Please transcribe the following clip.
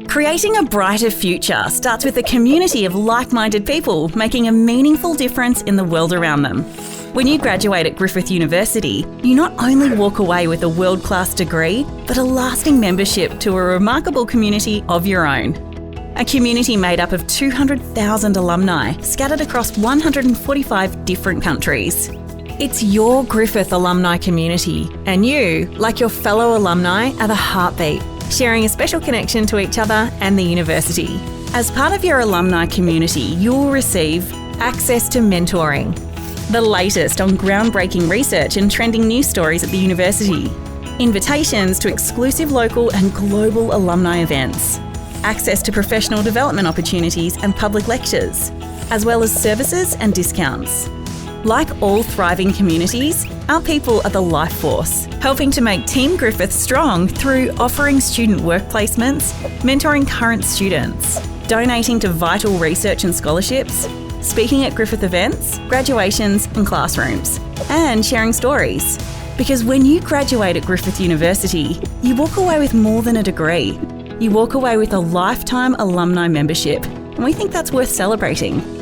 Creating a brighter future starts with a community of like-minded people making a meaningful difference in the world around them. When you graduate at Griffith University, you not only walk away with a world-class degree, but a lasting membership to a remarkable community of your own. A community made up of 200,000 alumni scattered across 145 different countries. It's your Griffith Alumni Community, and you, like your fellow alumni, are the heartbeat, sharing a special connection to each other and the university. As part of your alumni community, you'll receive access to mentoring, the latest on groundbreaking research and trending news stories at the university, invitations to exclusive local and global alumni events, access to professional development opportunities and public lectures, as well as services and discounts. Like all thriving communities, our people are the life force, helping to make Team Griffith strong through offering student work placements, mentoring current students, donating to vital research and scholarships, speaking at Griffith events, graduations and classrooms, and sharing stories. Because when you graduate at Griffith University, you walk away with more than a degree. You walk away with a lifetime alumni membership, and we think that's worth celebrating.